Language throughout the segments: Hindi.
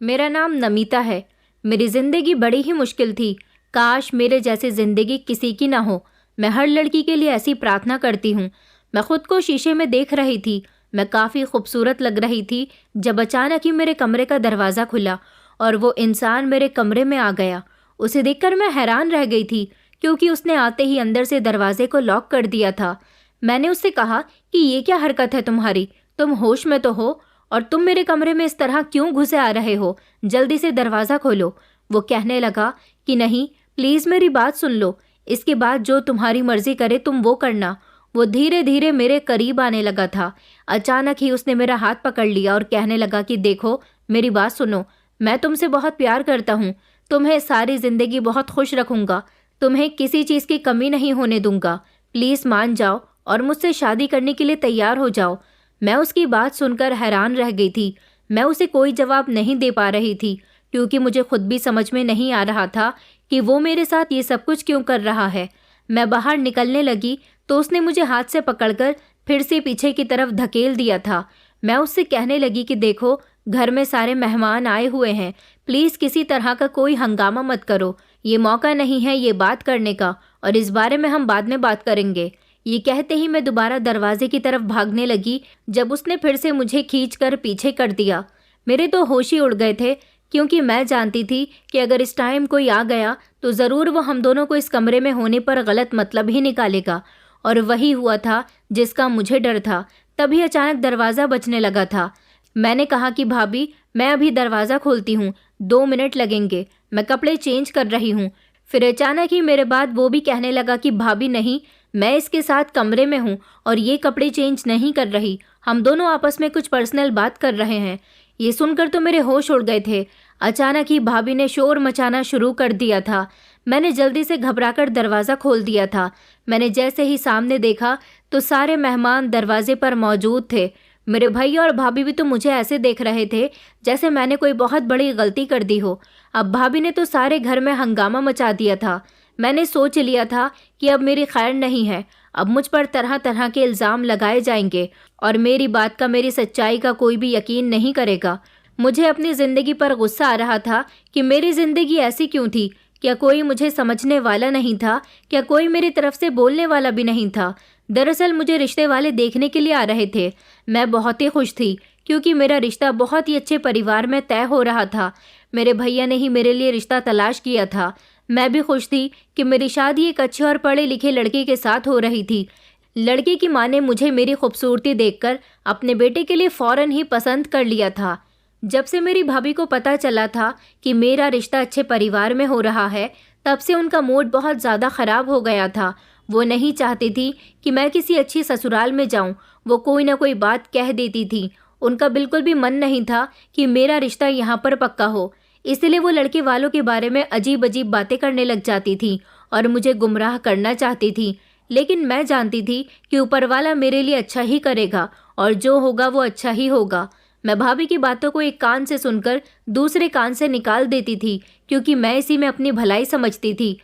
मेरा नाम नमिता है। मेरी ज़िंदगी बड़ी ही मुश्किल थी। काश मेरे जैसी ज़िंदगी किसी की ना हो। मैं हर लड़की के लिए ऐसी प्रार्थना करती हूँ। मैं खुद को शीशे में देख रही थी। मैं काफ़ी खूबसूरत लग रही थी जब अचानक ही मेरे कमरे का दरवाज़ा खुला और वो इंसान मेरे कमरे में आ गया। उसे देखकर मैं हैरान रह गई थी क्योंकि उसने आते ही अंदर से दरवाजे को लॉक कर दिया था। मैंने उससे कहा कि ये क्या हरकत है तुम्हारी? तुम होश में तो हो और तुम मेरे कमरे में इस तरह क्यों घुसे आ रहे हो? जल्दी से दरवाज़ा खोलो। वो कहने लगा कि नहीं, प्लीज़ मेरी बात सुन लो। इसके बाद जो तुम्हारी मर्जी करे तुम वो करना। वो धीरे धीरे मेरे करीब आने लगा था। अचानक ही उसने मेरा हाथ पकड़ लिया और कहने लगा कि देखो, मेरी बात सुनो। मैं तुमसे बहुत प्यार करता हूँ। तुम्हें सारी ज़िंदगी बहुत खुश रखूँगा। तुम्हें किसी चीज़ की कमी नहीं होने दूंगा। प्लीज़ मान जाओ और मुझसे शादी करने के लिए तैयार हो जाओ। मैं उसकी बात सुनकर हैरान रह गई थी। मैं उसे कोई जवाब नहीं दे पा रही थी क्योंकि मुझे खुद भी समझ में नहीं आ रहा था कि वो मेरे साथ ये सब कुछ क्यों कर रहा है। मैं बाहर निकलने लगी तो उसने मुझे हाथ से पकड़कर फिर से पीछे की तरफ धकेल दिया था। मैं उससे कहने लगी कि देखो, घर में सारे मेहमान आए हुए हैं। प्लीज़ किसी तरह का कोई हंगामा मत करो। ये मौका नहीं है ये बात करने का और इस बारे में हम बाद में बात करेंगे। ये कहते ही मैं दोबारा दरवाजे की तरफ भागने लगी जब उसने फिर से मुझे खींचकर पीछे कर दिया। मेरे तो होश ही उड़ गए थे क्योंकि मैं जानती थी कि अगर इस टाइम कोई आ गया तो ज़रूर वो हम दोनों को इस कमरे में होने पर गलत मतलब ही निकालेगा। और वही हुआ था जिसका मुझे डर था। तभी अचानक दरवाज़ा बजने लगा था। मैंने कहा कि भाभी, मैं अभी दरवाज़ा खोलती हूँ, 2 मिनट लगेंगे, मैं कपड़े चेंज कर रही हूँ। फिर अचानक ही मेरे बाद वो भी कहने लगा कि भाभी नहीं, मैं इसके साथ कमरे में हूँ और ये कपड़े चेंज नहीं कर रही। हम दोनों आपस में कुछ पर्सनल बात कर रहे हैं। ये सुनकर तो मेरे होश उड़ गए थे। अचानक ही भाभी ने शोर मचाना शुरू कर दिया था। मैंने जल्दी से घबराकर दरवाज़ा खोल दिया था। मैंने जैसे ही सामने देखा तो सारे मेहमान दरवाजे पर मौजूद थे। मेरे भैया और भाभी भी तो मुझे ऐसे देख रहे थे जैसे मैंने कोई बहुत बड़ी गलती कर दी हो। अब भाभी ने तो सारे घर में हंगामा मचा दिया था। मैंने सोच लिया था कि अब मेरी खैर नहीं है। अब मुझ पर तरह तरह के इल्ज़ाम लगाए जाएंगे और मेरी बात का, मेरी सच्चाई का कोई भी यकीन नहीं करेगा। मुझे अपनी ज़िंदगी पर गुस्सा आ रहा था कि मेरी ज़िंदगी ऐसी क्यों थी। क्या कोई मुझे समझने वाला नहीं था? क्या कोई मेरी तरफ से बोलने वाला भी नहीं था? दरअसल मुझे रिश्ते वाले देखने के लिए आ रहे थे। मैं बहुत ही खुश थी क्योंकि मेरा रिश्ता बहुत ही अच्छे परिवार में तय हो रहा था। मेरे भैया ने ही मेरे लिए रिश्ता तलाश किया था। मैं भी खुश थी कि मेरी शादी एक अच्छे और पढ़े लिखे लड़के के साथ हो रही थी। लड़के की माँ ने मुझे मेरी खूबसूरती देखकर अपने बेटे के लिए फ़ौरन ही पसंद कर लिया था। जब से मेरी भाभी को पता चला था कि मेरा रिश्ता अच्छे परिवार में हो रहा है, तब से उनका मूड बहुत ज़्यादा ख़राब हो गया था। वो नहीं चाहती थी कि मैं किसी अच्छी ससुराल में जाऊं। वो कोई ना कोई बात कह देती थी। उनका बिल्कुल भी मन नहीं था कि मेरा रिश्ता यहाँ पर पक्का हो। इसलिए वो लड़के वालों के बारे में अजीब अजीब बातें करने लग जाती थी और मुझे गुमराह करना चाहती थी। लेकिन मैं जानती थी कि ऊपर वाला मेरे लिए अच्छा ही करेगा और जो होगा वो अच्छा ही होगा। मैं भाभी की बातों को एक कान से सुनकर दूसरे कान से निकाल देती थी क्योंकि मैं इसी में अपनी भलाई समझती थी।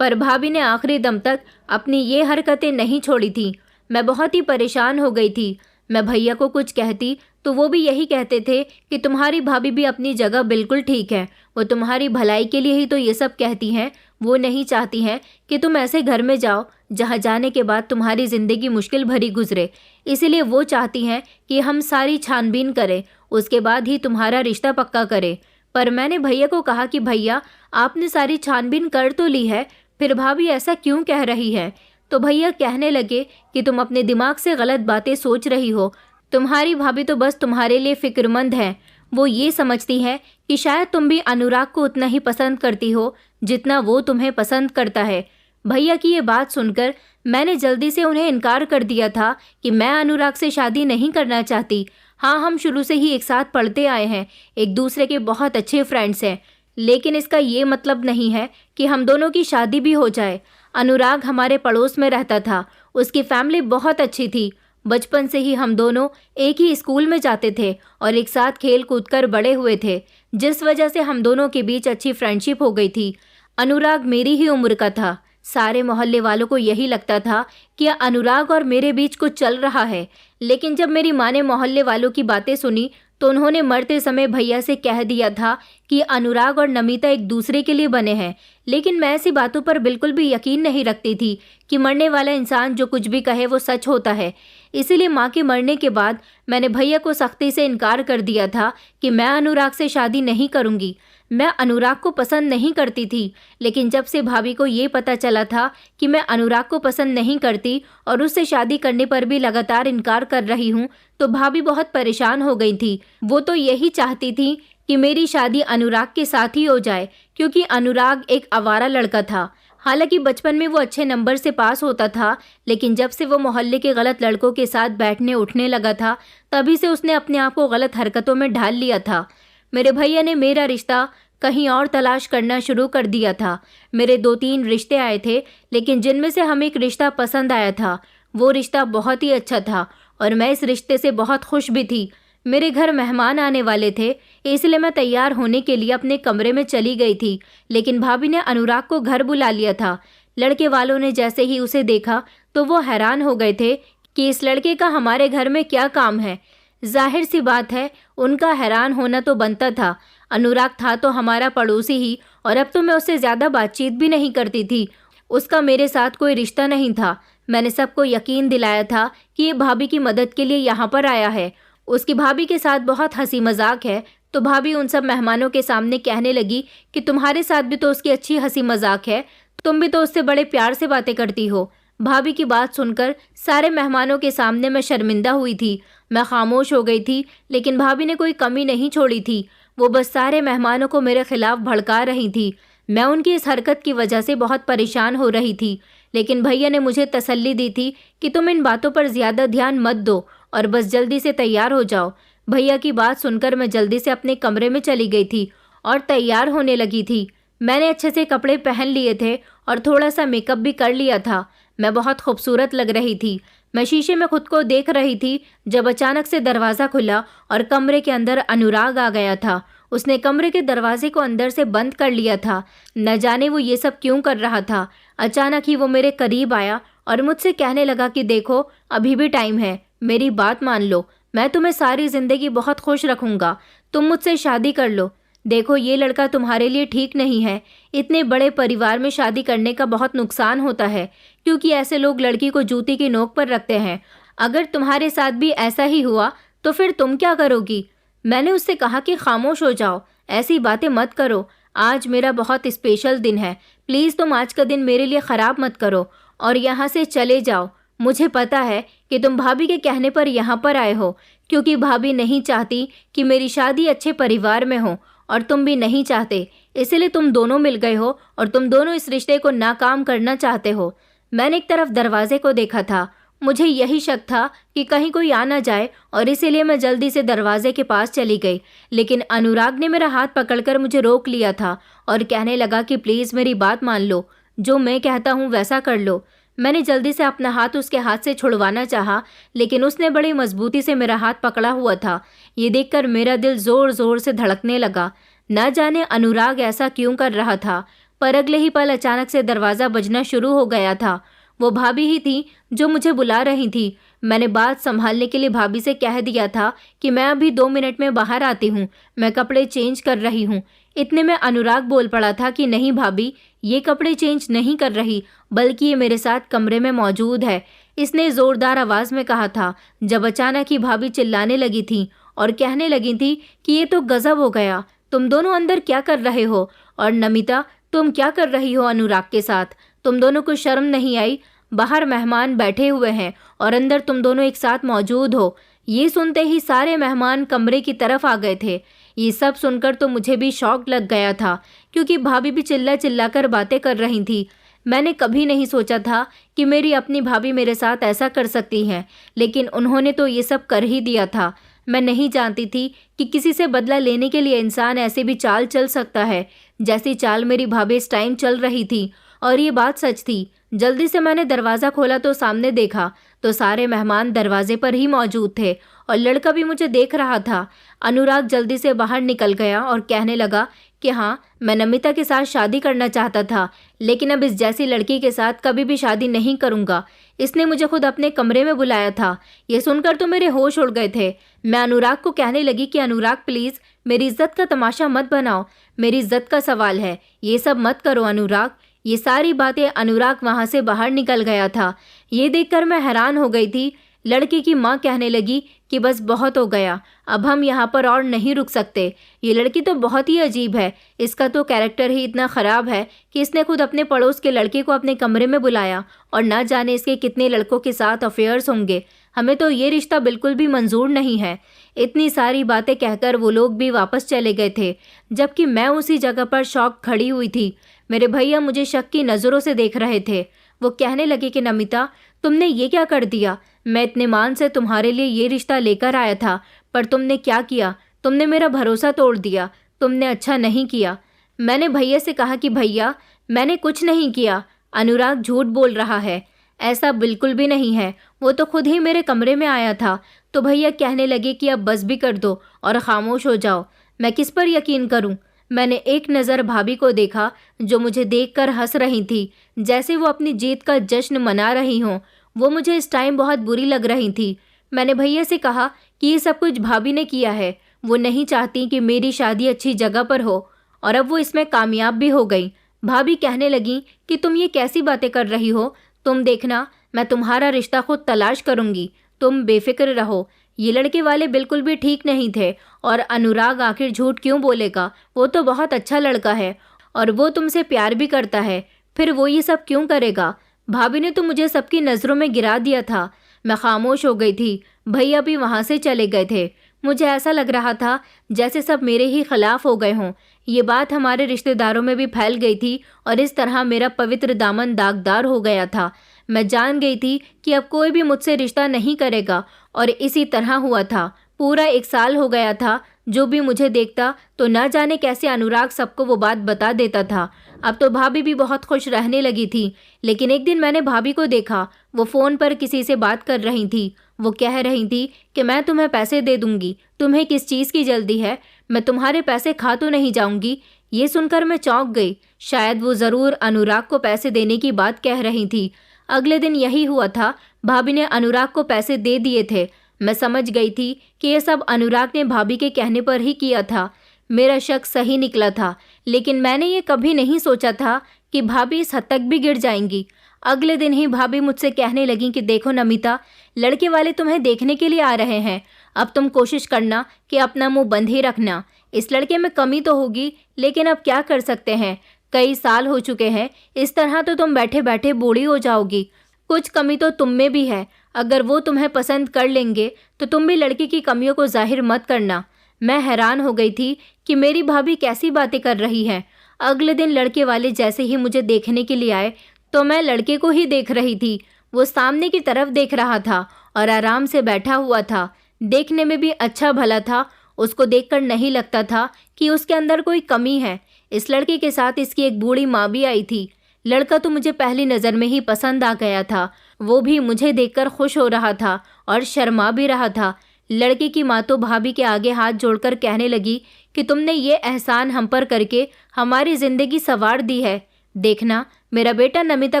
पर भाभी ने आखिरी दम तक अपनी ये हरकतें नहीं छोड़ी थी। मैं बहुत ही परेशान हो गई थी। मैं भैया को कुछ कहती तो वो भी यही कहते थे कि तुम्हारी भाभी भी अपनी जगह बिल्कुल ठीक है। वो तुम्हारी भलाई के लिए ही तो ये सब कहती हैं। वो नहीं चाहती हैं कि तुम ऐसे घर में जाओ जहाँ जाने के बाद तुम्हारी ज़िंदगी मुश्किल भरी गुजरे। इसीलिए वो चाहती हैं कि हम सारी छानबीन करें, उसके बाद ही तुम्हारा रिश्ता पक्का करें। पर मैंने भैया को कहा कि भैया, आपने सारी छानबीन कर तो ली है, फिर भाभी ऐसा क्यों कह रही है? तो भैया कहने लगे कि तुम अपने दिमाग से गलत बातें सोच रही हो। तुम्हारी भाभी तो बस तुम्हारे लिए फ़िक्रमंद है। वो ये समझती है कि शायद तुम भी अनुराग को उतना ही पसंद करती हो जितना वो तुम्हें पसंद करता है। भैया की ये बात सुनकर मैंने जल्दी से उन्हें इनकार कर दिया था कि मैं अनुराग से शादी नहीं करना चाहती। हाँ, हम शुरू से ही एक साथ पढ़ते आए हैं, एक दूसरे के बहुत अच्छे फ्रेंड्स हैं, लेकिन इसका ये मतलब नहीं है कि हम दोनों की शादी भी हो जाए। अनुराग हमारे पड़ोस में रहता था। उसकी फैमिली बहुत अच्छी थी। बचपन से ही हम दोनों एक ही स्कूल में जाते थे और एक साथ खेल कूद कर बड़े हुए थे, जिस वजह से हम दोनों के बीच अच्छी फ्रेंडशिप हो गई थी। अनुराग मेरी ही उम्र का था। सारे मोहल्ले वालों को यही लगता था कि अनुराग और मेरे बीच कुछ चल रहा है। लेकिन जब मेरी माँ ने मोहल्ले वालों की बातें सुनी तो उन्होंने मरते समय भैया से कह दिया था कि अनुराग और नमिता एक दूसरे के लिए बने हैं। लेकिन मैं ऐसी बातों पर बिल्कुल भी यकीन नहीं रखती थी कि मरने वाला इंसान जो कुछ भी कहे वो सच होता है। इसीलिए माँ के मरने के बाद मैंने भैया को सख्ती से इनकार कर दिया था कि मैं अनुराग से शादी नहीं करूँगी। मैं अनुराग को पसंद नहीं करती थी, लेकिन जब से भाभी को ये पता चला था कि मैं अनुराग को पसंद नहीं करती और उससे शादी करने पर भी लगातार इनकार कर रही हूँ, तो भाभी बहुत परेशान हो गई थी। वो तो यही चाहती थी कि मेरी शादी अनुराग के साथ ही हो जाए, क्योंकि अनुराग एक आवारा लड़का था। हालांकि बचपन में वो अच्छे नंबर से पास होता था, लेकिन जब से वो मोहल्ले के गलत लड़कों के साथ बैठने उठने लगा था, तभी से उसने अपने आप को गलत हरकतों में ढाल लिया था। मेरे भैया ने मेरा रिश्ता कहीं और तलाश करना शुरू कर दिया था। मेरे 2-3 रिश्ते आए थे, लेकिन जिनमें से हमें एक रिश्ता पसंद आया था। वो रिश्ता बहुत ही अच्छा था और मैं इस रिश्ते से बहुत खुश भी थी। मेरे घर मेहमान आने वाले थे, इसलिए मैं तैयार होने के लिए अपने कमरे में चली गई थी, लेकिन भाभी ने अनुराग को घर बुला लिया था। लड़के वालों ने जैसे ही उसे देखा तो वो हैरान हो गए थे कि इस लड़के का हमारे घर में क्या काम है। जाहिर सी बात है, उनका हैरान होना तो बनता था। अनुराग था तो हमारा पड़ोसी ही, और अब तो मैं उससे ज़्यादा बातचीत भी नहीं करती थी। उसका मेरे साथ कोई रिश्ता नहीं था। मैंने सबको यकीन दिलाया था कि ये भाभी की मदद के लिए यहाँ पर आया है। उसकी भाभी के साथ बहुत हंसी मजाक है, तो भाभी उन सब मेहमानों के सामने कहने लगी कि तुम्हारे साथ भी तो उसकी अच्छी हंसी मजाक है, तुम भी तो उससे बड़े प्यार से बातें करती हो। भाभी की बात सुनकर सारे मेहमानों के सामने मैं शर्मिंदा हुई थी। मैं खामोश हो गई थी, लेकिन भाभी ने कोई कमी नहीं छोड़ी थी। वो बस सारे मेहमानों को मेरे खिलाफ भड़का रही थी। मैं उनकी इस हरकत की वजह से बहुत परेशान हो रही थी, लेकिन भैया ने मुझे तसल्ली दी थी कि तुम इन बातों पर ज़्यादा ध्यान मत दो और बस जल्दी से तैयार हो जाओ। भैया की बात सुनकर मैं जल्दी से अपने कमरे में चली गई थी और तैयार होने लगी थी। मैंने अच्छे से कपड़े पहन लिए थे और थोड़ा सा मेकअप भी कर लिया था। मैं बहुत खूबसूरत लग रही थी। मैं शीशे में खुद को देख रही थी जब अचानक से दरवाज़ा खुला और कमरे के अंदर अनुराग आ गया था। उसने कमरे के दरवाजे को अंदर से बंद कर लिया था। न जाने वो ये सब क्यों कर रहा था। अचानक ही वो मेरे करीब आया और मुझसे कहने लगा कि देखो, अभी भी टाइम है, मेरी बात मान लो, मैं तुम्हें सारी ज़िंदगी बहुत खुश रखूँगा, तुम मुझसे शादी कर लो। देखो, ये लड़का तुम्हारे लिए ठीक नहीं है। इतने बड़े परिवार में शादी करने का बहुत नुकसान होता है, क्योंकि ऐसे लोग लड़की को जूती की नोक पर रखते हैं। अगर तुम्हारे साथ भी ऐसा ही हुआ तो फिर तुम क्या करोगी? मैंने उससे कहा कि खामोश हो जाओ, ऐसी बातें मत करो। आज मेरा बहुत स्पेशल दिन है, प्लीज़ तुम आज का दिन मेरे लिए ख़राब मत करो और यहाँ से चले जाओ। मुझे पता है कि तुम भाभी के कहने पर यहाँ पर आए हो, क्योंकि भाभी नहीं चाहती कि मेरी शादी अच्छे परिवार में हो और तुम भी नहीं चाहते, इसलिए तुम दोनों मिल गए हो और तुम दोनों इस रिश्ते को नाकाम करना चाहते हो। मैंने एक तरफ दरवाजे को देखा था। मुझे यही शक था कि कहीं कोई आ ना जाए और इसीलिए मैं जल्दी से दरवाजे के पास चली गई, लेकिन अनुराग ने मेरा हाथ पकड़कर मुझे रोक लिया था और कहने लगा कि प्लीज़ मेरी बात मान लो, जो मैं कहता हूँ वैसा कर लो। मैंने जल्दी से अपना हाथ उसके हाथ से छुड़वाना चाहा, लेकिन उसने बड़ी मजबूती से मेरा हाथ पकड़ा हुआ था। ये देखकर मेरा दिल ज़ोर ज़ोर से धड़कने लगा। न जाने अनुराग ऐसा क्यों कर रहा था, पर अगले ही पल अचानक से दरवाज़ा बजना शुरू हो गया था। वो भाभी ही थी जो मुझे बुला रही थी। मैंने बात संभालने के लिए भाभी से कह दिया था कि मैं अभी 2 मिनट में बाहर आती हूँ, मैं कपड़े चेंज कर रही हूँ। इतने में अनुराग बोल पड़ा था कि नहीं भाभी, ये कपड़े चेंज नहीं कर रही, बल्कि ये मेरे साथ कमरे में मौजूद है। इसने ज़ोरदार आवाज़ में कहा था, जब अचानक ही भाभी चिल्लाने लगी थी और कहने लगी थी कि ये तो गज़ब हो गया, तुम दोनों अंदर क्या कर रहे हो? और नमिता, तुम क्या कर रही हो अनुराग के साथ? तुम दोनों को शर्म नहीं आई? बाहर मेहमान बैठे हुए हैं और अंदर तुम दोनों एक साथ मौजूद हो। ये सुनते ही सारे मेहमान कमरे की तरफ आ गए थे। ये सब सुनकर तो मुझे भी शौक लग गया था, क्योंकि भाभी भी चिल्ला चिल्ला कर बातें कर रही थी। मैंने कभी नहीं सोचा था कि मेरी अपनी भाभी मेरे साथ ऐसा कर सकती हैं, लेकिन उन्होंने तो ये सब कर ही दिया था। मैं नहीं जानती थी कि किसी से बदला लेने के लिए इंसान ऐसे भी चाल चल सकता है, जैसी चाल मेरी भाभी इस टाइम चल रही थी। और ये बात सच थी। जल्दी से मैंने दरवाज़ा खोला तो सामने देखा तो सारे मेहमान दरवाजे पर ही मौजूद थे और लड़का भी मुझे देख रहा था। अनुराग जल्दी से बाहर निकल गया और कहने लगा कि हाँ, मैं नमिता के साथ शादी करना चाहता था, लेकिन अब इस जैसी लड़की के साथ कभी भी शादी नहीं करूँगा। इसने मुझे खुद अपने कमरे में बुलाया था। ये सुनकर तो मेरे होश उड़ गए थे। मैं अनुराग को कहने लगी कि अनुराग प्लीज़ मेरी इज्जत का तमाशा मत बनाओ, मेरी इज्जत का सवाल है, ये सब मत करो अनुराग। ये सारी बातें अनुराग वहाँ से बाहर निकल गया था। ये देखकर मैं हैरान हो गई थी। लड़की की माँ कहने लगी कि बस बहुत हो गया, अब हम यहाँ पर और नहीं रुक सकते। ये लड़की तो बहुत ही अजीब है, इसका तो कैरेक्टर ही इतना ख़राब है कि इसने खुद अपने पड़ोस के लड़के को अपने कमरे में बुलाया और ना जाने इसके कितने लड़कों के साथ अफेयर्स होंगे। हमें तो ये रिश्ता बिल्कुल भी मंजूर नहीं है। इतनी सारी बातें कहकर वो लोग भी वापस चले गए थे, जबकि मैं उसी जगह पर शॉक खड़ी हुई थी। मेरे भैया मुझे शक की नज़रों से देख रहे थे। वो कहने लगे कि नमिता, तुमने ये क्या कर दिया? मैं इतने मान से तुम्हारे लिए ये रिश्ता लेकर आया था, पर तुमने क्या किया? तुमने मेरा भरोसा तोड़ दिया। तुमने अच्छा नहीं किया। मैंने भैया से कहा कि भैया, मैंने कुछ नहीं किया, अनुराग झूठ बोल रहा है। ऐसा बिल्कुल भी नहीं है, वो तो खुद ही मेरे कमरे में आया था। तो भैया कहने लगे कि अब बस भी कर दो और खामोश हो जाओ। मैं किस पर यकीन करूं? मैंने एक नज़र भाभी को देखा, जो मुझे देखकर हंस रही थी, जैसे वो अपनी जीत का जश्न मना रही हों। वो मुझे इस टाइम बहुत बुरी लग रही थी। मैंने भैया से कहा कि ये सब कुछ भाभी ने किया है। वो नहीं चाहती कि मेरी शादी अच्छी जगह पर हो, और अब वो इसमें कामयाब भी हो गई। भाभी कहने लगी कि तुम ये कैसी बातें कर रही हो? तुम देखना, मैं तुम्हारा रिश्ता खुद तलाश करूंगी, तुम बेफिक्र रहो। ये लड़के वाले बिल्कुल भी ठीक नहीं थे, और अनुराग आखिर झूठ क्यों बोलेगा? वो तो बहुत अच्छा लड़का है और वो तुमसे प्यार भी करता है, फिर वो ये सब क्यों करेगा? भाभी ने तो मुझे सबकी नज़रों में गिरा दिया था। मैं खामोश हो गई थी। भैया भी वहाँ से चले गए थे। मुझे ऐसा लग रहा था जैसे सब मेरे ही खिलाफ हो गए हों। ये बात हमारे रिश्तेदारों में भी फैल गई थी और इस तरह मेरा पवित्र दामन दागदार हो गया था। मैं जान गई थी कि अब कोई भी मुझसे रिश्ता नहीं करेगा, और इसी तरह हुआ था। पूरा 1 साल हो गया था। जो भी मुझे देखता तो न जाने कैसे अनुराग सबको वो बात बता देता था। अब तो भाभी भी बहुत खुश रहने लगी थी। लेकिन एक दिन मैंने भाभी को देखा, वो फ़ोन पर किसी से बात कर रही थी। वो कह रही थी कि मैं तुम्हें पैसे दे दूंगी, तुम्हें किस चीज़ की जल्दी है? मैं तुम्हारे पैसे खा तो नहीं जाऊंगी। ये सुनकर मैं चौंक गई। शायद वो ज़रूर अनुराग को पैसे देने की बात कह रही थी। अगले दिन यही हुआ था। भाभी ने अनुराग को पैसे दे दिए थे। मैं समझ गई थी कि यह सब अनुराग ने भाभी के कहने पर ही किया था। मेरा शक सही निकला था, लेकिन मैंने ये कभी नहीं सोचा था कि भाभी इस हद तक भी गिर जाएंगी। अगले दिन ही भाभी मुझसे कहने लगी कि देखो नमिता, लड़के वाले तुम्हें देखने के लिए आ रहे हैं। अब तुम कोशिश करना कि अपना मुंह बंद ही रखना। इस लड़के में कमी तो होगी, लेकिन अब क्या कर सकते हैं, कई साल हो चुके हैं। इस तरह तो तुम बैठे बैठे बूढ़ी हो जाओगी। कुछ कमी तो तुम में भी है। अगर वो तुम्हें पसंद कर लेंगे तो तुम भी लड़की की कमियों को जाहिर मत करना। मैं हैरान हो गई थी कि मेरी भाभी कैसी बातें कर रही हैं। अगले दिन लड़के वाले जैसे ही मुझे देखने के लिए आए तो मैं लड़के को ही देख रही थी। वो सामने की तरफ देख रहा था और आराम से बैठा हुआ था। देखने में भी अच्छा भला था। उसको देखकर नहीं लगता था कि उसके अंदर कोई कमी है। इस लड़के के साथ इसकी एक बूढ़ी माँ भी आई थी। लड़का तो मुझे पहली नज़र में ही पसंद आ गया था। वो भी मुझे देखकर खुश हो रहा था और शर्मा भी रहा था। लड़के की माँ तो भाभी के आगे हाथ जोड़कर कहने लगी कि तुमने ये एहसान हम पर करके हमारी ज़िंदगी संवार दी है। देखना, मेरा बेटा नमिता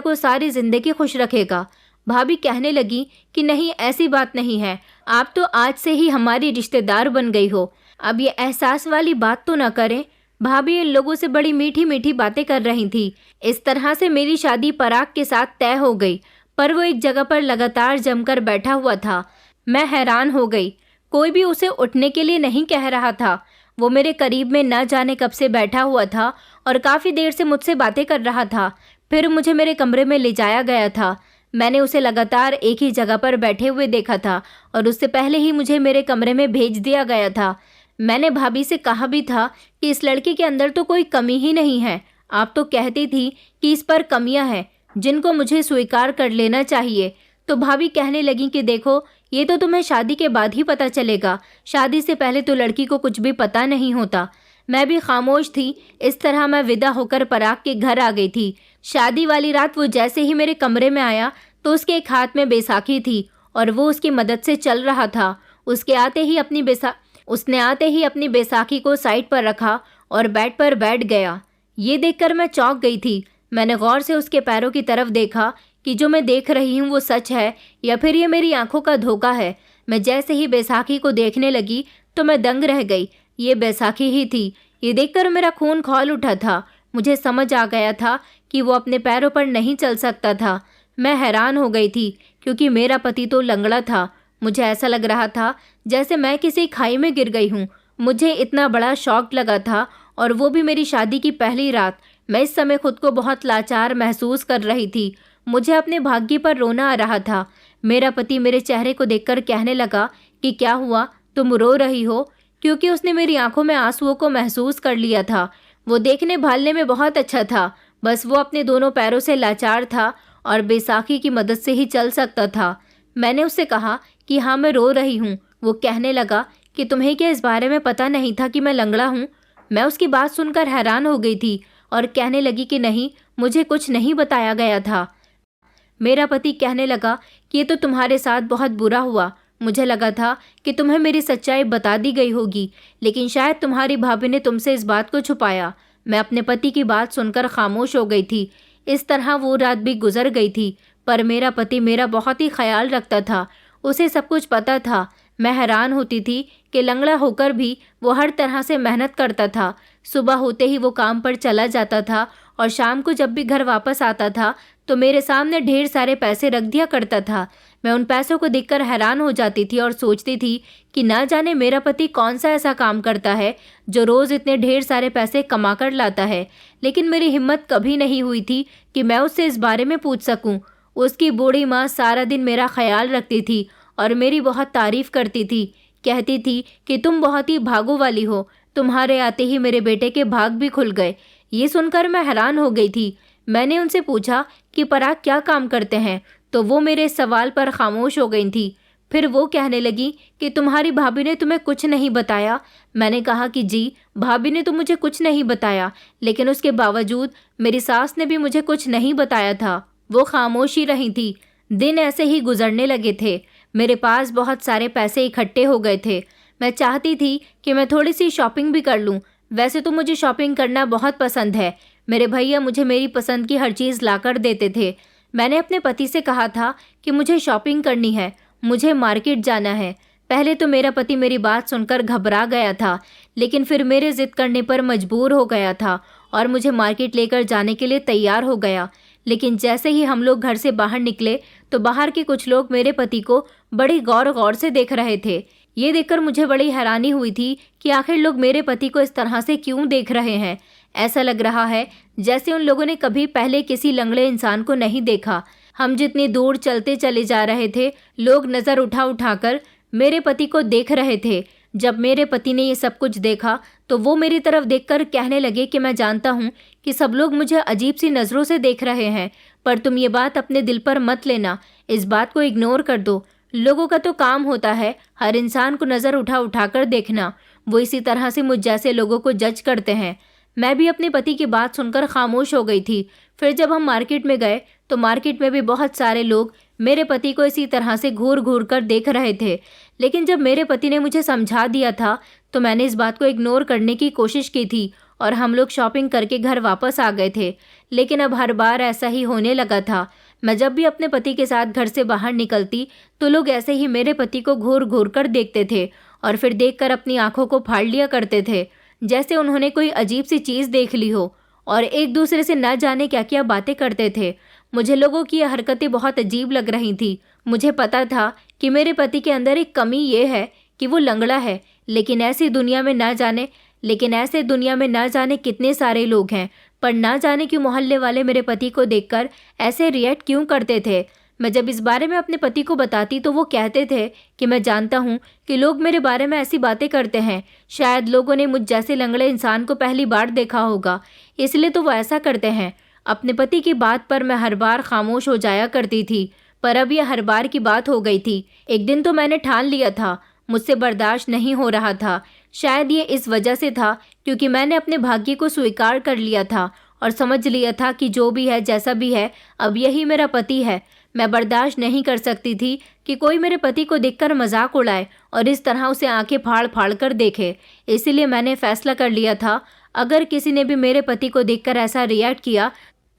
को सारी ज़िंदगी खुश रखेगा। भाभी कहने लगी कि नहीं, ऐसी बात नहीं है, आप तो आज से ही हमारी रिश्तेदार बन गई हो। अब ये एहसास वाली बात तो ना करें। भाभी इन लोगों से बड़ी मीठी मीठी बातें कर रही थी। इस तरह से मेरी शादी पराग के साथ तय हो गई, पर वो एक जगह पर लगातार जमकर बैठा हुआ था। मैं हैरान हो गई। कोई भी उसे उठने के लिए नहीं कह रहा था। वो मेरे करीब में न जाने कब से बैठा हुआ था और काफ़ी देर से मुझसे बातें कर रहा था। फिर मुझे मेरे कमरे में ले जाया गया था। मैंने उसे लगातार एक ही जगह पर बैठे हुए देखा था और उससे पहले ही मुझे मेरे कमरे में भेज दिया गया था। मैंने भाभी से कहा भी था कि इस लड़के के अंदर तो कोई कमी ही नहीं है। आप तो कहती थी कि इस पर कमियां हैं जिनको मुझे स्वीकार कर लेना चाहिए। तो भाभी कहने लगी कि देखो, ये तो तुम्हें शादी के बाद ही पता चलेगा। शादी से पहले तो लड़की को कुछ भी पता नहीं होता। मैं भी खामोश थी। इस तरह मैं विदा होकर पराग के घर आ गई थी। शादी वाली रात वो जैसे ही मेरे कमरे में आया तो उसके एक हाथ में बैसाखी थी और वो उसकी मदद से चल रहा था। उसने आते ही अपनी बैसाखी को साइड पर रखा और बेड पर बैठ गया। ये देखकर मैं चौंक गई थी। मैंने गौर से उसके पैरों की तरफ देखा कि जो मैं देख रही हूँ वो सच है या फिर ये मेरी आंखों का धोखा है। मैं जैसे ही बैसाखी को देखने लगी तो मैं दंग रह गई। ये बैसाखी ही थी। ये देखकर मेरा खून खौल उठा था। मुझे समझ आ गया था कि वो अपने पैरों पर नहीं चल सकता था। मैं हैरान हो गई थी क्योंकि मेरा पति तो लंगड़ा था। मुझे ऐसा लग रहा था जैसे मैं किसी खाई में गिर गई हूँ। मुझे इतना बड़ा शॉक लगा था, और वो भी मेरी शादी की पहली रात। मैं इस समय खुद को बहुत लाचार महसूस कर रही थी। मुझे अपने भाग्य पर रोना आ रहा था। मेरा पति मेरे चेहरे को देखकर कहने लगा कि क्या हुआ, तुम रो रही हो? क्योंकि उसने मेरी आंखों में आंसुओं को महसूस कर लिया था। वो देखने भालने में बहुत अच्छा था, बस वो अपने दोनों पैरों से लाचार था और बैसाखी की मदद से ही चल सकता था। मैंने उससे कहा कि हाँ, मैं रो रही हूँ। वो कहने लगा कि तुम्हें क्या इस बारे में पता नहीं था कि मैं लंगड़ा हूँ? मैं उसकी बात सुनकर हैरान हो गई थी और कहने लगी कि नहीं, मुझे कुछ नहीं बताया गया था। मेरा पति कहने लगा कि ये तो तुम्हारे साथ बहुत बुरा हुआ। मुझे लगा था कि तुम्हें मेरी सच्चाई बता दी गई होगी, लेकिन शायद तुम्हारी भाभी ने तुमसे इस बात को छुपाया। मैं अपने पति की बात सुनकर खामोश हो गई थी। इस तरह वो रात भी गुजर गई थी, पर मेरा पति मेरा बहुत ही ख्याल रखता था। उसे सब कुछ पता था। मैं हैरान होती थी कि लंगड़ा होकर भी वो हर तरह से मेहनत करता था। सुबह होते ही वो काम पर चला जाता था और शाम को जब भी घर वापस आता था तो मेरे सामने ढेर सारे पैसे रख दिया करता था। मैं उन पैसों को देखकर हैरान हो जाती थी और सोचती थी कि ना जाने मेरा पति कौन सा ऐसा काम करता है जो रोज़ इतने ढेर सारे पैसे कमा कर लाता है। लेकिन मेरी हिम्मत कभी नहीं हुई थी कि मैं उससे इस बारे में पूछ सकूं। उसकी बूढ़ी माँ सारा दिन मेरा ख्याल रखती थी और मेरी बहुत तारीफ करती थी। कहती थी कि तुम बहुत ही भागो वाली हो, तुम्हारे आते ही मेरे बेटे के भाग भी खुल गए। ये सुनकर मैं हैरान हो गई थी। मैंने उनसे पूछा कि पराग क्या काम करते हैं, तो वो मेरे सवाल पर खामोश हो गई थी। फिर वो कहने लगी कि तुम्हारी भाभी ने तुम्हें कुछ नहीं बताया। मैंने कहा कि जी, भाभी ने तो मुझे कुछ नहीं बताया, लेकिन उसके बावजूद मेरी सास ने भी मुझे कुछ नहीं बताया था। वो खामोश ही रही थी। दिन ऐसे ही गुजरने लगे थे। मेरे पास बहुत सारे पैसे इकट्ठे हो गए थे। मैं चाहती थी कि मैं थोड़ी सी शॉपिंग भी कर लूँ। वैसे तो मुझे शॉपिंग करना बहुत पसंद है। मेरे भैया मुझे मेरी पसंद की हर चीज़ लाकर देते थे। मैंने अपने पति से कहा था कि मुझे शॉपिंग करनी है, मुझे मार्केट जाना है। पहले तो मेरा पति मेरी बात सुनकर घबरा गया था, लेकिन फिर मेरे ज़िद करने पर मजबूर हो गया था और मुझे मार्केट लेकर जाने के लिए तैयार हो गया। लेकिन जैसे ही हम लोग घर से बाहर निकले तो बाहर के कुछ लोग मेरे पति को बड़ी गौर से देख रहे थे। ये देखकर मुझे बड़ी हैरानी हुई थी कि आखिर लोग मेरे पति को इस तरह से क्यों देख रहे हैं। ऐसा लग रहा है जैसे उन लोगों ने कभी पहले किसी लंगड़े इंसान को नहीं देखा। हम जितनी दूर चलते चले जा रहे थे, लोग नज़र उठाकर मेरे पति को देख रहे थे। जब मेरे पति ने ये सब कुछ देखा तो वो मेरी तरफ देखकर कहने लगे कि मैं जानता हूँ कि सब लोग मुझे अजीब सी नज़रों से देख रहे हैं, पर तुम ये बात अपने दिल पर मत लेना, इस बात को इग्नोर कर दो। लोगों का तो काम होता है हर इंसान को नज़र उठाकर देखना। वो इसी तरह से मुझ जैसे लोगों को जज करते हैं। मैं भी अपने पति की बात सुनकर खामोश हो गई थी। फिर जब हम मार्केट में गए तो मार्केट में भी बहुत सारे लोग मेरे पति को इसी तरह से घूर कर देख रहे थे। लेकिन जब मेरे पति ने मुझे समझा दिया था तो मैंने इस बात को इग्नोर करने की कोशिश की थी और हम लोग शॉपिंग करके घर वापस आ गए थे। लेकिन अब हर बार ऐसा ही होने लगा था। मैं जब भी अपने पति के साथ घर से बाहर निकलती तो लोग ऐसे ही मेरे पति को घूर कर देखते थे और फिर देखकर अपनी आंखों को फाड़ लिया करते थे, जैसे उन्होंने कोई अजीब सी चीज़ देख ली हो, और एक दूसरे से न जाने क्या क्या बातें करते थे। मुझे लोगों की ये हरकतें बहुत अजीब लग रही थी। मुझे पता था कि मेरे पति के अंदर एक कमी ये है कि वो लंगड़ा है, लेकिन ऐसे दुनिया में ना जाने कितने सारे लोग हैं, पर ना जाने क्यों मोहल्ले वाले मेरे पति को देखकर ऐसे रिएक्ट क्यों करते थे। मैं जब इस बारे में अपने पति को बताती तो वो कहते थे कि मैं जानता हूँ कि लोग मेरे बारे में ऐसी बातें करते हैं। शायद लोगों ने मुझ जैसे लंगड़े इंसान को पहली बार देखा होगा, इसलिए तो वो ऐसा करते हैं। अपने पति की बात पर मैं हर बार खामोश हो जाया करती थी, पर अब यह हर बार की बात हो गई थी। एक दिन तो मैंने ठान लिया था, मुझसे बर्दाश्त नहीं हो रहा था। शायद ये इस वजह से था क्योंकि मैंने अपने भाग्य को स्वीकार कर लिया था और समझ लिया था कि जो भी है जैसा भी है, अब यही मेरा पति है। मैं बर्दाश्त नहीं कर सकती थी कि कोई मेरे पति को देखकर मजाक उड़ाए और इस तरह उसे आंखें फाड़ कर देखे। इसीलिए मैंने फैसला कर लिया था अगर किसी ने भी मेरे पति को देखकर ऐसा रिएक्ट किया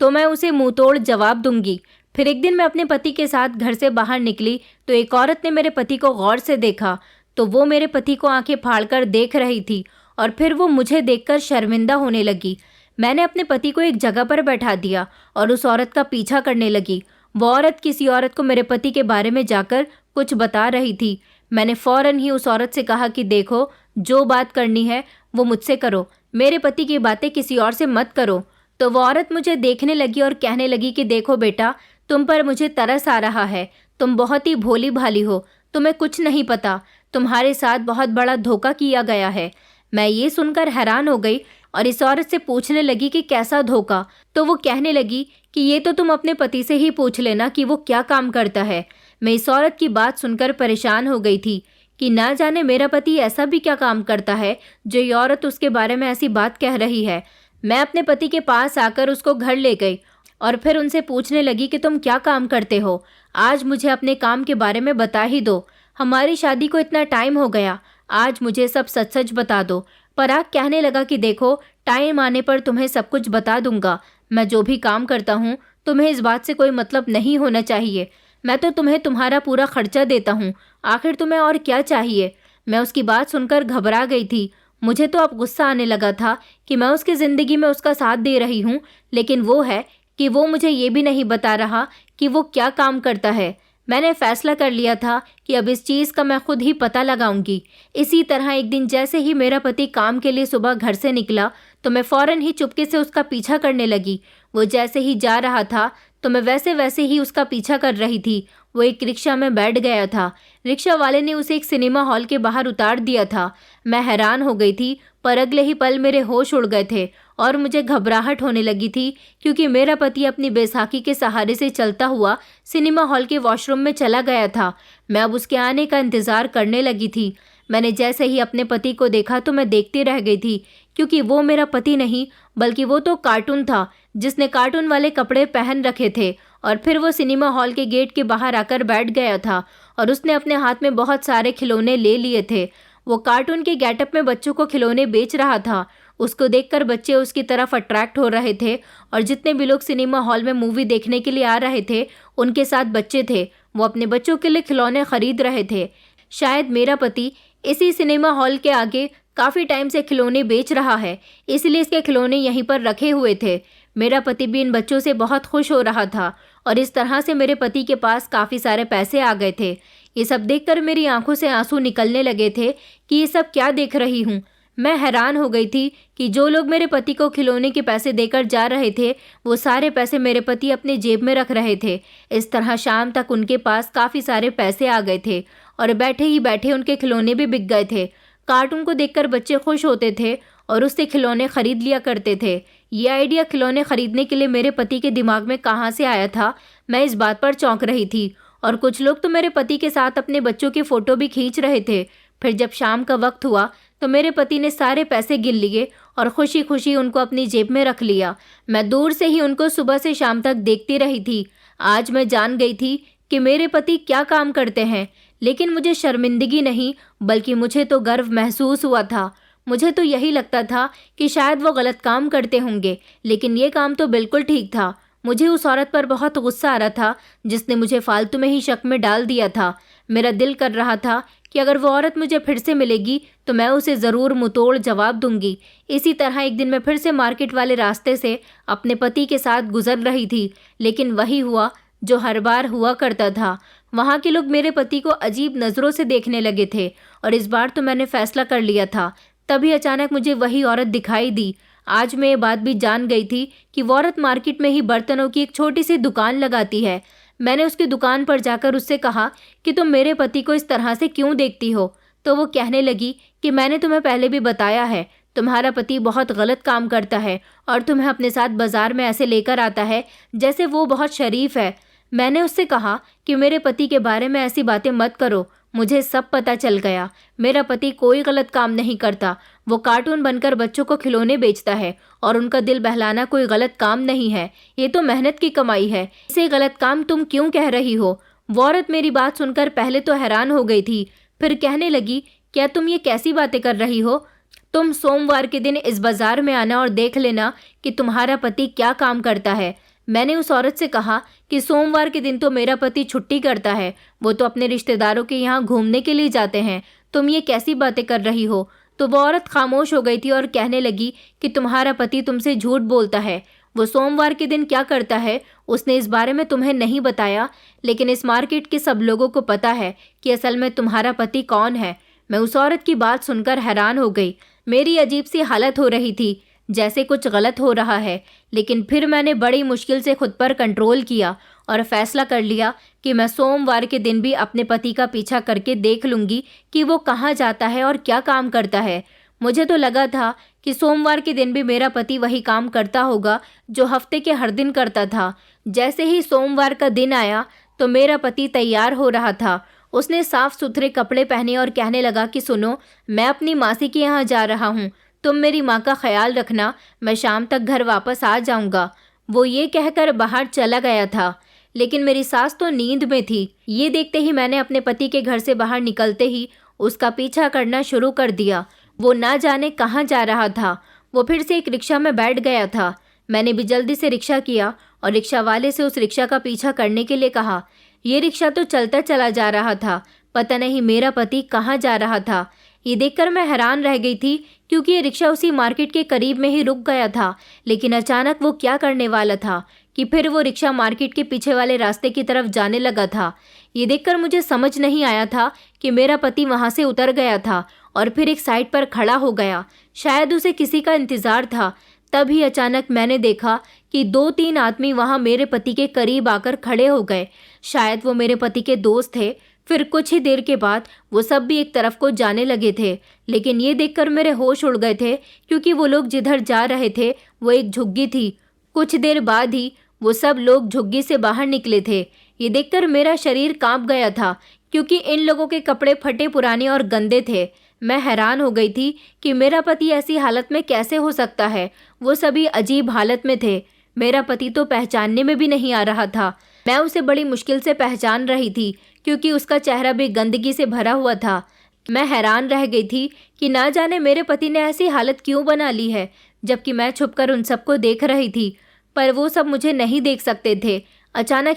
तो मैं उसे मुंह तोड़ जवाब दूंगी। फिर एक दिन मैं अपने पति के साथ घर से बाहर निकली तो एक औरत ने मेरे पति को गौर से देखा। तो वो मेरे पति को आंखें फाड़कर देख रही थी और फिर वो मुझे देखकर शर्मिंदा होने लगी। मैंने अपने पति को एक जगह पर बैठा दिया और उस औरत का पीछा करने लगी। वो औरत किसी औरत को मेरे पति के बारे में जाकर कुछ बता रही थी। मैंने फौरन ही उस औरत से कहा कि देखो, जो बात करनी है वो मुझसे करो, मेरे पति की बातें किसी और से मत करो। तो वो औरत मुझे देखने लगी और कहने लगी कि देखो बेटा, तुम पर मुझे तरस आ रहा है। तुम बहुत ही भोली भाली हो, तुम्हें कुछ नहीं पता, तुम्हारे साथ बहुत बड़ा धोखा किया गया है। मैं ये सुनकर हैरान हो गई और इस औरत से पूछने लगी कि कैसा धोखा। तो वो कहने लगी कि ये तो तुम अपने पति से ही पूछ लेना कि वो क्या काम करता है। मैं इस औरत की बात सुनकर परेशान हो गई थी कि ना जाने मेरा पति ऐसा भी क्या काम करता है जो ये औरत उसके बारे में ऐसी बात कह रही है। मैं अपने पति के पास आकर उसको घर ले गई और फिर उनसे पूछने लगी कि तुम क्या काम करते हो, आज मुझे अपने काम के बारे में बता ही दो। हमारी शादी को इतना टाइम हो गया, आज मुझे सब सच सच बता दो। पराग कहने लगा कि देखो, टाइम आने पर तुम्हें सब कुछ बता दूंगा। मैं जो भी काम करता हूँ तुम्हें इस बात से कोई मतलब नहीं होना चाहिए। मैं तो तुम्हें तुम्हारा पूरा खर्चा देता हूँ, आखिर तुम्हें और क्या चाहिए। मैं उसकी बात सुनकर घबरा गई थी। मुझे तो अब गुस्सा आने लगा था कि मैं उसकी ज़िंदगी में उसका साथ दे रही हूँ, लेकिन वो है कि वो मुझे ये भी नहीं बता रहा कि वो क्या काम करता है। मैंने फैसला कर लिया था कि अब इस चीज़ का मैं खुद ही पता लगाऊंगी। इसी तरह एक दिन जैसे ही मेरा पति काम के लिए सुबह घर से निकला तो मैं फ़ौरन ही चुपके से उसका पीछा करने लगी। वो जैसे ही जा रहा था तो मैं वैसे वैसे ही उसका पीछा कर रही थी। वो एक रिक्शा में बैठ गया था। रिक्शा वाले ने उसे एक सिनेमा हॉल के बाहर उतार दिया था। मैं हैरान हो गई थी, पर अगले ही पल मेरे होश उड़ गए थे और मुझे घबराहट होने लगी थी क्योंकि मेरा पति अपनी बैसाखी के सहारे से चलता हुआ सिनेमा हॉल के वॉशरूम में चला गया था। मैं अब उसके आने का इंतज़ार करने लगी थी। मैंने जैसे ही अपने पति को देखा तो मैं देखती रह गई थी क्योंकि वो मेरा पति नहीं बल्कि वो तो कार्टून था जिसने कार्टून वाले कपड़े पहन रखे थे। और फिर वो सिनेमा हॉल के गेट के बाहर आकर बैठ गया था और उसने अपने हाथ में बहुत सारे खिलौने ले लिए थे। वो कार्टून के गेटअप में बच्चों को खिलौने बेच रहा था। उसको देखकर बच्चे उसकी तरफ अट्रैक्ट हो रहे थे और जितने भी लोग सिनेमा हॉल में मूवी देखने के लिए आ रहे थे उनके साथ बच्चे थे। वो अपने बच्चों के लिए खिलौने खरीद रहे थे। शायद मेरा पति इसी सिनेमा हॉल के आगे काफ़ी टाइम से खिलौने बेच रहा है, इसलिए इसके खिलौने यहीं पर रखे हुए थे। मेरा पति भी इन बच्चों से बहुत खुश हो रहा था और इस तरह से मेरे पति के पास काफ़ी सारे पैसे आ गए थे। ये सब देखकर मेरी आंखों से आंसू निकलने लगे थे कि ये सब क्या देख रही हूँ। मैं हैरान हो गई थी कि जो लोग मेरे पति को खिलौने के पैसे देकर जा रहे थे वो सारे पैसे मेरे पति अपने जेब में रख रहे थे। इस तरह शाम तक उनके पास काफ़ी सारे पैसे आ गए थे और बैठे ही बैठे उनके खिलौने भी बिक गए थे। कार्टून को देखकर बच्चे खुश होते थे और उससे खिलौने खरीद लिया करते थे। ये आइडिया खिलौने खरीदने के लिए मेरे पति के दिमाग में कहाँ से आया था, मैं इस बात पर चौंक रही थी। और कुछ लोग तो मेरे पति के साथ अपने बच्चों के फ़ोटो भी खींच रहे थे। फिर जब शाम का वक्त हुआ तो मेरे पति ने सारे पैसे गिन लिए और खुशी खुशी उनको अपनी जेब में रख लिया। मैं दूर से ही उनको सुबह से शाम तक देखती रही थी। आज मैं जान गई थी कि मेरे पति क्या काम करते हैं, लेकिन मुझे शर्मिंदगी नहीं बल्कि मुझे तो गर्व महसूस हुआ था। मुझे तो यही लगता था कि शायद वो गलत काम करते होंगे, लेकिन ये काम तो बिल्कुल ठीक था। मुझे उस औरत पर बहुत गुस्सा आ रहा था जिसने मुझे फालतू में ही शक में डाल दिया था। मेरा दिल कर रहा था कि अगर वो औरत मुझे फिर से मिलेगी तो मैं उसे ज़रूर मुंहतोड़ जवाब दूंगी। इसी तरह एक दिन मैं फिर से मार्केट वाले रास्ते से अपने पति के साथ गुजर रही थी, लेकिन वही हुआ जो हर बार हुआ करता था। वहाँ के लोग मेरे पति को अजीब नज़रों से देखने लगे थे और इस बार तो मैंने फैसला कर लिया था। तभी अचानक मुझे वही औरत दिखाई दी। आज मैं ये बात भी जान गई थी कि वो औरत मार्केट में ही बर्तनों की एक छोटी सी दुकान लगाती है। मैंने उसकी दुकान पर जाकर उससे कहा कि तुम मेरे पति को इस तरह से क्यों देखती हो। तो वो कहने लगी कि मैंने तुम्हें पहले भी बताया है, तुम्हारा पति बहुत गलत काम करता है और तुम्हें अपने साथ बाजार में ऐसे लेकर आता है जैसे वो बहुत शरीफ है। मैंने उससे कहा कि मेरे पति के बारे में ऐसी बातें मत करो, मुझे सब पता चल गया। मेरा पति कोई गलत काम नहीं करता, वो कार्टून बनकर बच्चों को खिलौने बेचता है और उनका दिल बहलाना कोई गलत काम नहीं है, ये तो मेहनत की कमाई है। इसे गलत काम तुम क्यों कह रही हो। वो औरत मेरी बात सुनकर पहले तो हैरान हो गई थी, फिर कहने लगी, क्या तुम ये कैसी बातें कर रही हो। तुम सोमवार के दिन इस बाजार में आना और देख लेना कि तुम्हारा पति क्या काम करता है। मैंने उस औरत से कहा कि सोमवार के दिन तो मेरा पति छुट्टी करता है, वो तो अपने रिश्तेदारों के यहाँ घूमने के लिए जाते हैं। तुम ये कैसी बातें कर रही हो? तो वो औरत खामोश हो गई थी और कहने लगी कि तुम्हारा पति तुमसे झूठ बोलता है। वो सोमवार के दिन क्या करता है उसने इस बारे में तुम्हें नहीं बताया, लेकिन इस मार्केट के सब लोगों को पता है कि असल में तुम्हारा पति कौन है। मैं उस औरत की बात सुनकर हैरान हो गई। मेरी अजीब सी हालत हो रही थी, जैसे कुछ गलत हो रहा है। लेकिन फिर मैंने बड़ी मुश्किल से खुद पर कंट्रोल किया और फैसला कर लिया कि मैं सोमवार के दिन भी अपने पति का पीछा करके देख लूँगी कि वो कहाँ जाता है और क्या काम करता है। मुझे तो लगा था कि सोमवार के दिन भी मेरा पति वही काम करता होगा जो हफ्ते के हर दिन करता था। जैसे ही सोमवार का दिन आया तो मेरा पति तैयार हो रहा था। उसने साफ सुथरे कपड़े पहने और कहने लगा कि सुनो, मैं अपनी मासी के यहाँ जा रहा हूँ, तुम मेरी माँ का ख्याल रखना, मैं शाम तक घर वापस आ जाऊँगा। वो ये कहकर बाहर चला गया था, लेकिन मेरी सास तो नींद में थी। ये देखते ही मैंने अपने पति के घर से बाहर निकलते ही उसका पीछा करना शुरू कर दिया। वो ना जाने कहाँ जा रहा था। वो फिर से एक रिक्शा में बैठ गया था। मैंने भी जल्दी से रिक्शा किया और रिक्शा वाले से उस रिक्शा का पीछा करने के लिए कहा। ये रिक्शा तो चलता चला जा रहा था, पता नहीं मेरा पति कहाँ जा रहा था। ये देखकर मैं हैरान रह गई थी, क्योंकि ये रिक्शा उसी मार्केट के करीब में ही रुक गया था। लेकिन अचानक वो क्या करने वाला था कि फिर वो रिक्शा मार्केट के पीछे वाले रास्ते की तरफ जाने लगा था। ये देखकर मुझे समझ नहीं आया था कि मेरा पति वहाँ से उतर गया था और फिर एक साइड पर खड़ा हो गया। शायद उसे किसी का इंतज़ार था। तभी अचानक मैंने देखा कि 2-3 आदमी वहाँ मेरे पति के करीब आकर खड़े हो गए। शायद वो मेरे पति के दोस्त थे। फिर कुछ ही देर के बाद वो सब भी एक तरफ को जाने लगे थे। लेकिन ये देखकर मेरे होश उड़ गए थे, क्योंकि वो लोग जिधर जा रहे थे वो एक झुग्गी थी। कुछ देर बाद ही वो सब लोग झुग्गी से बाहर निकले थे। ये देखकर मेरा शरीर कांप गया था, क्योंकि इन लोगों के कपड़े फटे पुराने और गंदे थे। मैं हैरान हो गई थी कि मेरा पति ऐसी हालत में कैसे हो सकता है। वो सभी अजीब हालत में थे। मेरा पति तो पहचानने में भी नहीं आ रहा था। मैं उसे बड़ी मुश्किल से पहचान रही थी, क्योंकि उसका चेहरा भी गंदगी से भरा हुआ था। मैं हैरान रह गई थी कि ना जाने मेरे पति ने ऐसी हालत क्यों बना ली है, जबकि मैं छुपकर उन सबको देख रही थी। पर वो सब मुझे नहीं देख सकते थे। अचानक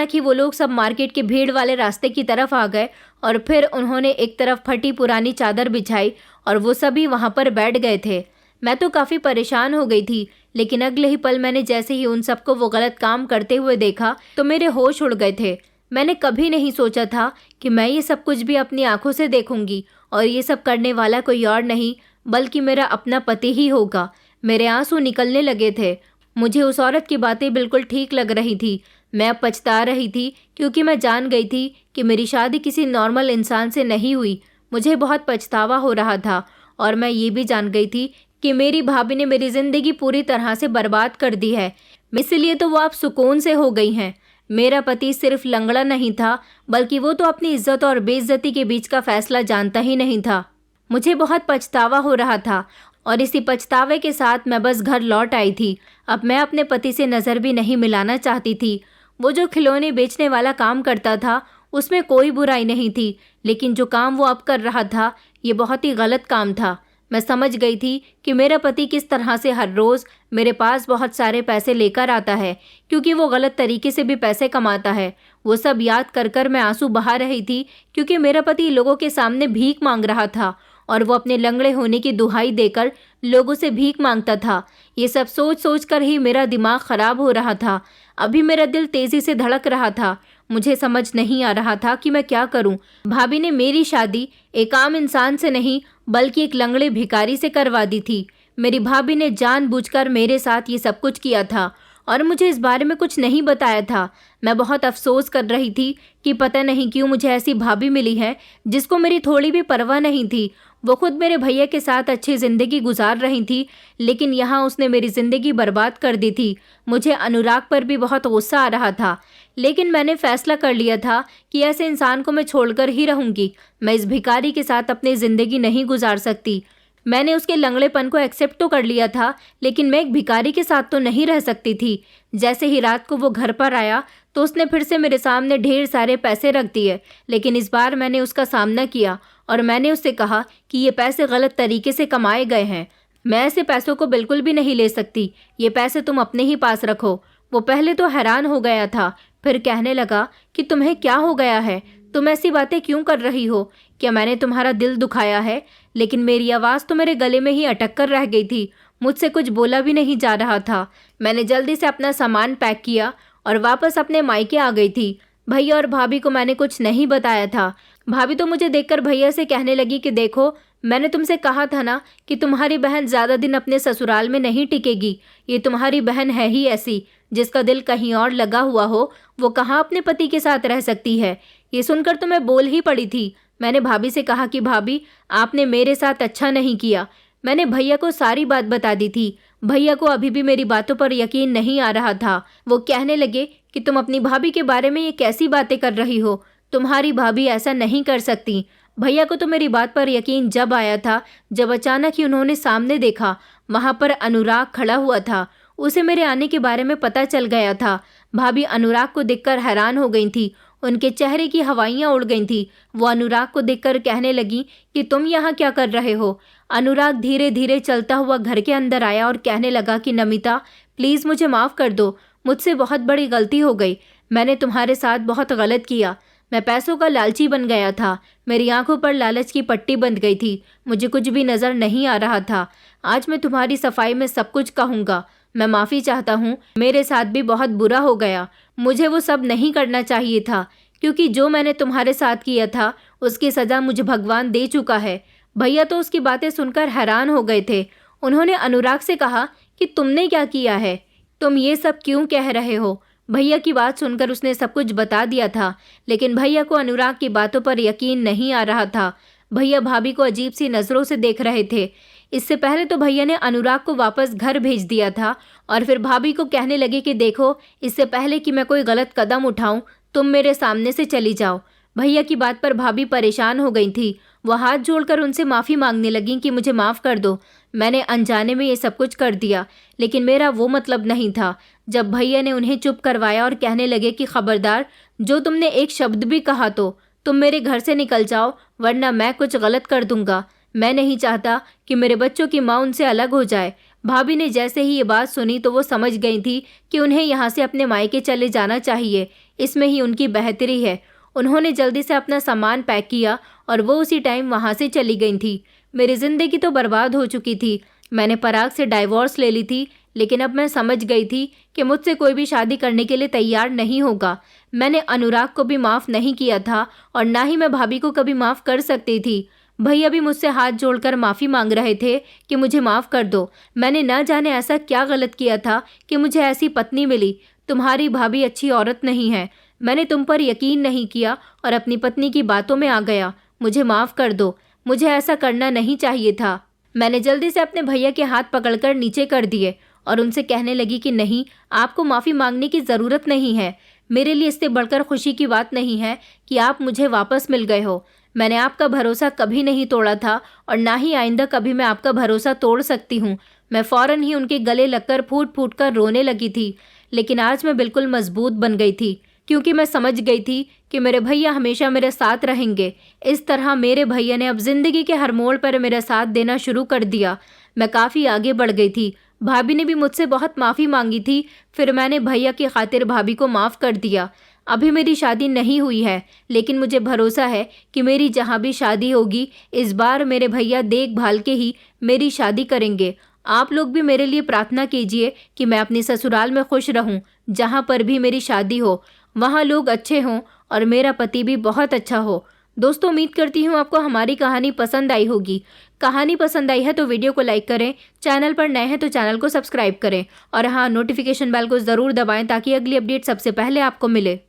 ही वो लोग सब मार्केट के भीड़ वाले रास्ते की तरफ आ गए और फिर उन्होंने एक तरफ फटी पुरानी चादर बिछाई और वो सभी वहाँ पर बैठ गए थे। मैं तो काफ़ी परेशान हो गई थी, लेकिन अगले ही पल मैंने जैसे ही उन सबको वो गलत काम करते हुए देखा तो मेरे होश उड़ गए थे। मैंने कभी नहीं सोचा था कि मैं ये सब कुछ भी अपनी आंखों से देखूंगी, और ये सब करने वाला कोई और नहीं बल्कि मेरा अपना पति ही होगा। मेरे आंसू निकलने लगे थे। मुझे उस औरत की बातें बिल्कुल ठीक लग रही थी। मैं अब पछता रही थी, क्योंकि मैं जान गई थी कि मेरी शादी किसी नॉर्मल इंसान से नहीं हुई। मुझे बहुत पछतावा हो रहा था, और मैं ये भी जान गई थी कि मेरी भाभी ने मेरी ज़िंदगी पूरी तरह से बर्बाद कर दी है। इसलिए तो वो आप सुकून से हो गई हैं। मेरा पति सिर्फ लंगड़ा नहीं था, बल्कि वो तो अपनी इज्जत और बेइज्जती के बीच का फैसला जानता ही नहीं था। मुझे बहुत पछतावा हो रहा था, और इसी पछतावे के साथ मैं बस घर लौट आई थी। अब मैं अपने पति से नज़र भी नहीं मिलाना चाहती थी। वो जो खिलौने बेचने वाला काम करता था उसमें कोई बुराई नहीं थी, लेकिन जो काम वो अब कर रहा था ये बहुत ही गलत काम था। मैं समझ गई थी कि मेरा पति किस तरह से हर रोज़ मेरे पास बहुत सारे पैसे लेकर आता है, क्योंकि वो गलत तरीके से भी पैसे कमाता है। वो सब याद कर कर मैं आंसू बहा रही थी, क्योंकि मेरा पति लोगों के सामने भीख मांग रहा था, और वो अपने लंगड़े होने की दुहाई देकर लोगों से भीख मांगता था। ये सब सोच सोच कर ही मेरा दिमाग ख़राब हो रहा था। अभी मेरा दिल तेज़ी से धड़क रहा था। मुझे समझ नहीं आ रहा था कि मैं क्या करूं। भाभी ने मेरी शादी एक आम इंसान से नहीं बल्कि एक लंगड़े भिखारी से करवा दी थी। मेरी भाभी ने जानबूझकर मेरे साथ ये सब कुछ किया था, और मुझे इस बारे में कुछ नहीं बताया था। मैं बहुत अफसोस कर रही थी कि पता नहीं क्यों मुझे ऐसी भाभी मिली है जिसको मेरी थोड़ी भी परवाह नहीं थी। वो खुद मेरे भैया के साथ अच्छी ज़िंदगी गुजार रही थी, लेकिन यहाँ उसने मेरी ज़िंदगी बर्बाद कर दी थी। मुझे अनुराग पर भी बहुत गुस्सा आ रहा था, लेकिन मैंने फ़ैसला कर लिया था कि ऐसे इंसान को मैं छोड़कर ही रहूँगी। मैं इस भिखारी के साथ अपनी ज़िंदगी नहीं गुजार सकती। मैंने उसके लंगड़ेपन को एक्सेप्ट तो कर लिया था, लेकिन मैं एक भिखारी के साथ तो नहीं रह सकती थी। जैसे ही रात को वो घर पर आया तो उसने फिर से मेरे सामने ढेर सारे पैसे रख दिए, लेकिन इस बार मैंने उसका सामना किया और मैंने उससे कहा कि ये पैसे गलत तरीके से कमाए गए हैं। मैं ऐसे पैसों को बिल्कुल भी नहीं ले सकती, ये पैसे तुम अपने ही पास रखो। वो पहले तो हैरान हो गया था, फिर कहने लगा कि तुम्हें क्या हो गया है, तुम ऐसी बातें क्यों कर रही हो, क्या मैंने तुम्हारा दिल दुखाया है? लेकिन मेरी आवाज़ तो मेरे गले में ही अटक कर रह गई थी, मुझसे कुछ बोला भी नहीं जा रहा था। मैंने जल्दी से अपना सामान पैक किया और वापस अपने मायके आ गई थी। भैया और भाभी को मैंने कुछ नहीं बताया था। भाभी तो मुझे देखकर भैया से कहने लगी कि देखो, मैंने तुमसे कहा था ना कि तुम्हारी बहन ज़्यादा दिन अपने ससुराल में नहीं टिकेगी। ये तुम्हारी बहन है ही ऐसी, जिसका दिल कहीं और लगा हुआ हो, वो कहाँ अपने पति के साथ रह सकती है। ये सुनकर तो मैं बोल ही पड़ी थी। मैंने भाभी से कहा कि भाभी, आपने मेरे साथ अच्छा नहीं किया। मैंने भैया को सारी बात बता दी थी। भैया को अभी भी मेरी बातों पर यकीन नहीं आ रहा था। वो कहने लगे कि तुम अपनी भाभी के बारे में ये कैसी बातें कर रही हो, तुम्हारी भाभी ऐसा नहीं कर सकती। भैया को तो मेरी बात पर यकीन जब आया था जब अचानक ही उन्होंने सामने देखा, वहाँ पर अनुराग खड़ा हुआ था। उसे मेरे आने के बारे में पता चल गया था। भाभी अनुराग को देखकर हैरान हो गई थी, उनके चेहरे की हवाइयाँ उड़ गई थी। वो अनुराग को देखकर कहने लगी कि तुम यहाँ क्या कर रहे हो। अनुराग धीरे धीरे चलता हुआ घर के अंदर आया और कहने लगा कि नमिता, प्लीज़ मुझे माफ़ कर दो, मुझसे बहुत बड़ी गलती हो गई। मैंने तुम्हारे साथ बहुत गलत किया। मैं पैसों का लालची बन गया था। मेरी आंखों पर लालच की पट्टी बंध गई थी। मुझे कुछ भी नज़र नहीं आ रहा था। आज मैं तुम्हारी सफाई में सब कुछ कहूँगा। मैं माफ़ी चाहता हूँ, मेरे साथ भी बहुत बुरा हो गया। मुझे वो सब नहीं करना चाहिए था, क्योंकि जो मैंने तुम्हारे साथ किया था उसकी सज़ा मुझे भगवान दे चुका है। भैया तो उसकी बातें सुनकर हैरान हो गए थे। उन्होंने अनुराग से कहा कि तुमने क्या किया है, तुम ये सब क्यों कह रहे हो। भैया की बात सुनकर उसने सब कुछ बता दिया था, लेकिन भैया को अनुराग की बातों पर यकीन नहीं आ रहा था। भैया भाभी को अजीब सी नज़रों से देख रहे थे। इससे पहले तो भैया ने अनुराग को वापस घर भेज दिया था और फिर भाभी को कहने लगे कि देखो, इससे पहले कि मैं कोई गलत कदम उठाऊं, तुम मेरे सामने से चली जाओ। भैया की बात पर भाभी परेशान हो गई थी। वो हाथ जोड़कर उनसे माफ़ी मांगने लगी कि मुझे माफ़ कर दो, मैंने अनजाने में ये सब कुछ कर दिया, लेकिन मेरा वो मतलब नहीं था। जब भैया ने उन्हें चुप करवाया और कहने लगे कि खबरदार, जो तुमने एक शब्द भी कहा तो तुम मेरे घर से निकल जाओ, वरना मैं कुछ गलत कर दूंगा। मैं नहीं चाहता कि मेरे बच्चों की माँ उनसे अलग हो जाए। भाभी ने जैसे ही ये बात सुनी तो वो समझ गई थी कि उन्हें यहाँ से अपने मायके चले जाना चाहिए, इसमें ही उनकी बेहतरी है। उन्होंने जल्दी से अपना सामान पैक किया और वो उसी टाइम वहाँ से चली गई थी। मेरी ज़िंदगी तो बर्बाद हो चुकी थी। मैंने पराग से डाइवोर्स ले ली थी, लेकिन अब मैं समझ गई थी कि मुझसे कोई भी शादी करने के लिए तैयार नहीं होगा। मैंने अनुराग को भी माफ़ नहीं किया था और ना ही मैं भाभी को कभी माफ़ कर सकती थी। भैया भी मुझसे हाथ जोड़कर माफ़ी मांग रहे थे कि मुझे माफ़ कर दो। मैंने न जाने ऐसा क्या गलत किया था कि मुझे ऐसी पत्नी मिली। तुम्हारी भाभी अच्छी औरत नहीं है। मैंने तुम पर यकीन नहीं किया और अपनी पत्नी की बातों में आ गया। मुझे माफ़ कर दो, मुझे ऐसा करना नहीं चाहिए था। मैंने जल्दी से अपने भैया के हाथ पकड़कर नीचे कर दिए और उनसे कहने लगी कि नहीं, आपको माफ़ी मांगने की ज़रूरत नहीं है। मेरे लिए इससे बढ़कर खुशी की बात नहीं है कि आप मुझे वापस मिल गए हो। मैंने आपका भरोसा कभी नहीं तोड़ा था और ना ही आइंदा कभी मैं आपका भरोसा तोड़ सकती हूँ। मैं फ़ौरन ही उनके गले लगकर फूट फूट कर रोने लगी थी, लेकिन आज मैं बिल्कुल मजबूत बन गई थी, क्योंकि मैं समझ गई थी कि मेरे भैया हमेशा मेरे साथ रहेंगे। इस तरह मेरे भैया ने अब ज़िंदगी के हर मोड़ पर मेरा साथ देना शुरू कर दिया। मैं काफ़ी आगे बढ़ गई थी। भाभी ने भी मुझसे बहुत माफ़ी मांगी थी, फिर मैंने भैया की खातिर भाभी को माफ़ कर दिया। अभी मेरी शादी नहीं हुई है, लेकिन मुझे भरोसा है कि मेरी जहाँ भी शादी होगी, इस बार मेरे भैया देखभाल के ही मेरी शादी करेंगे। आप लोग भी मेरे लिए प्रार्थना कीजिए कि मैं अपनी ससुराल में खुश रहूं। जहाँ पर भी मेरी शादी हो वहाँ लोग अच्छे हों और मेरा पति भी बहुत अच्छा हो। दोस्तों, उम्मीद करती हूँ आपको हमारी कहानी पसंद आई होगी। कहानी पसंद आई है तो वीडियो को लाइक करें, चैनल पर नए हैं तो चैनल को सब्सक्राइब करें और हाँ, नोटिफिकेशन बेल को ज़रूर दबाएं ताकि अगली अपडेट सबसे पहले आपको मिले।